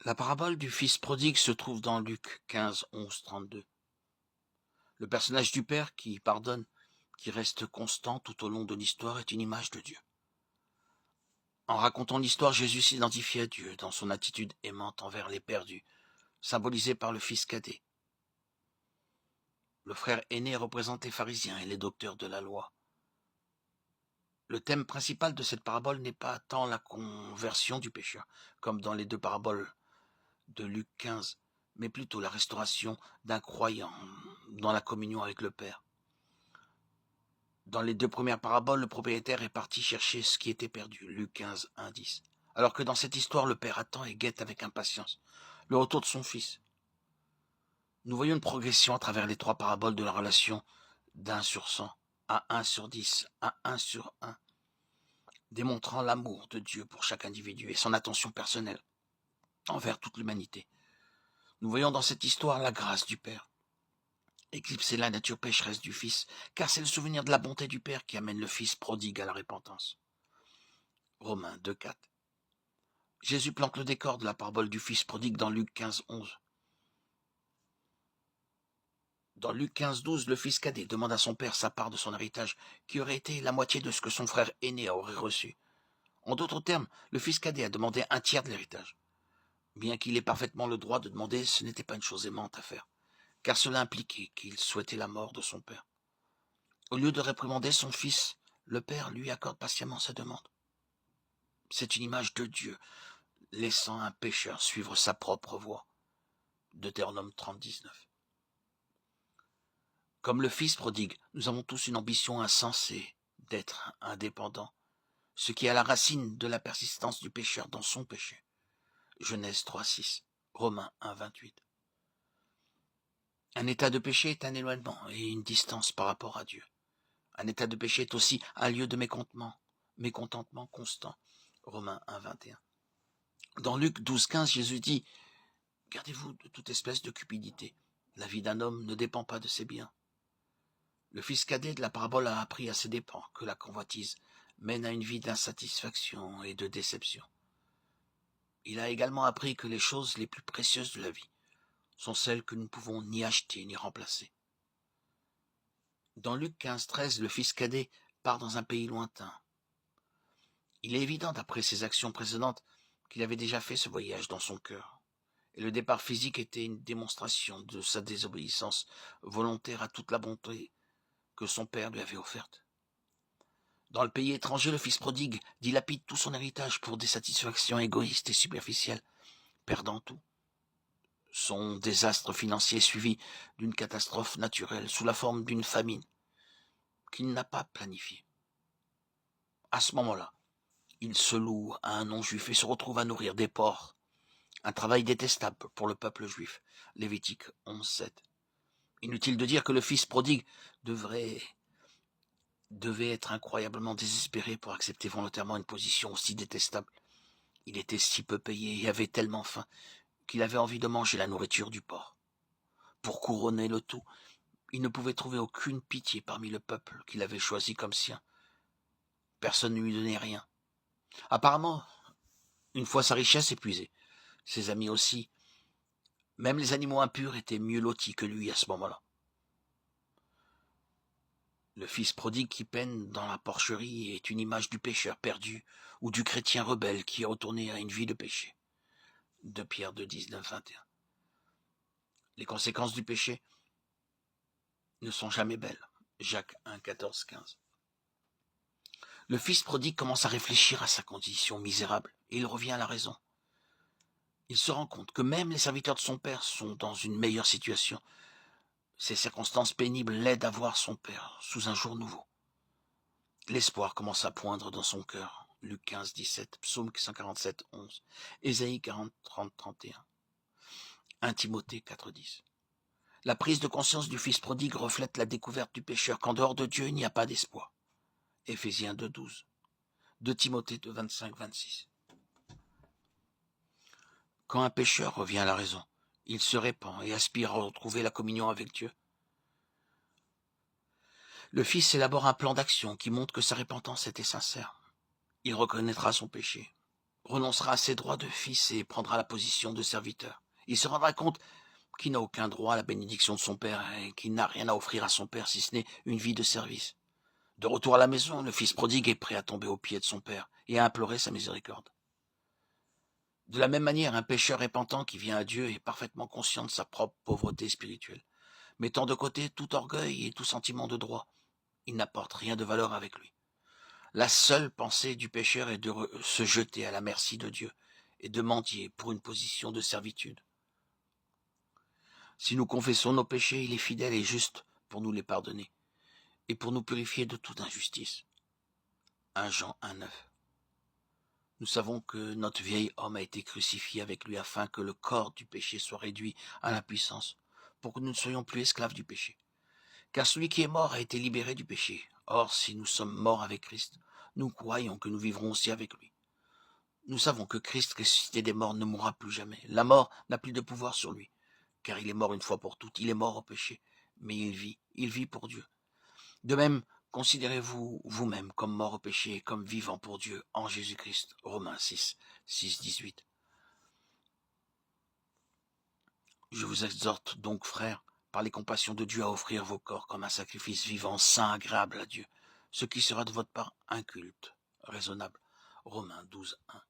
La parabole du fils prodigue se trouve dans Luc 15, 11, 32. Le personnage du Père qui pardonne, qui reste constant tout au long de l'histoire, est une image de Dieu. En racontant l'histoire, Jésus s'identifie à Dieu dans son attitude aimante envers les perdus, symbolisée par le fils cadet. Le frère aîné représente les pharisiens et les docteurs de la loi. Le thème principal de cette parabole n'est pas tant la conversion du pécheur, comme dans les deux paraboles de Luc 15, mais plutôt la restauration d'un croyant dans la communion avec le Père. Dans les deux premières paraboles, le propriétaire est parti chercher ce qui était perdu, Luc 15, 1, 10. Alors que dans cette histoire, le Père attend et guette avec impatience le retour de son Fils. Nous voyons une progression à travers les trois paraboles de la relation d'1 sur 100 à 1 sur 10 à 1 sur 1, démontrant l'amour de Dieu pour chaque individu et son attention personnelle envers toute l'humanité. Nous voyons dans cette histoire la grâce du Père, éclipser la nature pécheresse du Fils, car c'est le souvenir de la bonté du Père qui amène le Fils prodigue à la repentance. Romains 2, 4. Jésus plante le décor de la parabole du Fils prodigue dans Luc 15, 11. Dans Luc 15, 12, le fils cadet demande à son père sa part de son héritage, qui aurait été la moitié de ce que son frère aîné aurait reçu. En d'autres termes, le fils cadet a demandé un tiers de l'héritage. Bien qu'il ait parfaitement le droit de demander, ce n'était pas une chose aimante à faire, car cela impliquait qu'il souhaitait la mort de son père. Au lieu de réprimander son fils, le père lui accorde patiemment sa demande. C'est une image de Dieu, laissant un pécheur suivre sa propre voie. Deutéronome 30, 19. Comme le fils prodigue, nous avons tous une ambition insensée d'être indépendants, ce qui est à la racine de la persistance du pécheur dans son péché. Genèse 3, 6, Romains 1, 28. Un état de péché est un éloignement et une distance par rapport à Dieu. Un état de péché est aussi un lieu de mécontentement constant. Romains 1, 21. Dans Luc 12, 15, Jésus dit « Gardez-vous de toute espèce de cupidité. La vie d'un homme ne dépend pas de ses biens. » Le fils cadet de la parabole a appris à ses dépens que la convoitise mène à une vie d'insatisfaction et de déception. Il a également appris que les choses les plus précieuses de la vie sont celles que nous ne pouvons ni acheter ni remplacer. Dans Luc 15, 13, le fils cadet part dans un pays lointain. Il est évident, d'après ses actions précédentes, qu'il avait déjà fait ce voyage dans son cœur. Et le départ physique était une démonstration de sa désobéissance volontaire à toute la bonté que son père lui avait offerte. Dans le pays étranger, le fils prodigue dilapide tout son héritage pour des satisfactions égoïstes et superficielles, perdant tout. Son désastre financier est suivi d'une catastrophe naturelle sous la forme d'une famine qu'il n'a pas planifiée. À ce moment-là, il se loue à un non-juif et se retrouve à nourrir des porcs, un travail détestable pour le peuple juif. Lévitique 11, 7. Inutile de dire que le fils prodigue devait être incroyablement désespéré pour accepter volontairement une position aussi détestable. Il était si peu payé et avait tellement faim qu'il avait envie de manger la nourriture du porc. Pour couronner le tout, il ne pouvait trouver aucune pitié parmi le peuple qu'il avait choisi comme sien. Personne ne lui donnait rien. Apparemment, une fois sa richesse épuisée, ses amis aussi, même les animaux impurs étaient mieux lotis que lui à ce moment-là. Le fils prodigue qui peine dans la porcherie est une image du pécheur perdu ou du chrétien rebelle qui est retourné à une vie de péché. 2 Pierre 2, 19, 21. Les conséquences du péché ne sont jamais belles. Jacques 1, 14, 15. Le fils prodigue commence à réfléchir à sa condition misérable et il revient à la raison. Il se rend compte que même les serviteurs de son père sont dans une meilleure situation. Ces circonstances pénibles l'aident à voir son père sous un jour nouveau. L'espoir commence à poindre dans son cœur. Luc 15, 17, Psaume 147, 11, Ésaïe 40, 30, 31, 1 Timothée 4, 10. La prise de conscience du fils prodigue reflète la découverte du pécheur qu'en dehors de Dieu, il n'y a pas d'espoir. Éphésiens 2, 12, 2 Timothée 2, 25, 26. Quand un pécheur revient à la raison, il se répand et aspire à retrouver la communion avec Dieu. Le Fils élabore un plan d'action qui montre que sa repentance était sincère. Il reconnaîtra son péché, renoncera à ses droits de fils et prendra la position de serviteur. Il se rendra compte qu'il n'a aucun droit à la bénédiction de son père et qu'il n'a rien à offrir à son père si ce n'est une vie de service. De retour à la maison, le fils prodigue est prêt à tomber aux pieds de son père et à implorer sa miséricorde. De la même manière, un pécheur repentant qui vient à Dieu est parfaitement conscient de sa propre pauvreté spirituelle. Mettant de côté tout orgueil et tout sentiment de droit, il n'apporte rien de valeur avec lui. La seule pensée du pécheur est de se jeter à la merci de Dieu et de mendier pour une position de servitude. Si nous confessons nos péchés, il est fidèle et juste pour nous les pardonner et pour nous purifier de toute injustice. 1 Jean 1,9. Nous savons que notre vieil homme a été crucifié avec lui afin que le corps du péché soit réduit à l'impuissance, pour que nous ne soyons plus esclaves du péché. Car celui qui est mort a été libéré du péché. Or, si nous sommes morts avec Christ, nous croyons que nous vivrons aussi avec lui. Nous savons que Christ, ressuscité des morts, ne mourra plus jamais. La mort n'a plus de pouvoir sur lui, car il est mort une fois pour toutes. Il est mort au péché, mais il vit pour Dieu. De même, considérez-vous vous-même comme mort au péché et comme vivant pour Dieu en Jésus-Christ. Romains 6, 18. Je vous exhorte donc, frères, par les compassions de Dieu, à offrir vos corps comme un sacrifice vivant, saint, agréable à Dieu, ce qui sera de votre part un culte raisonnable. Romains 12, 1.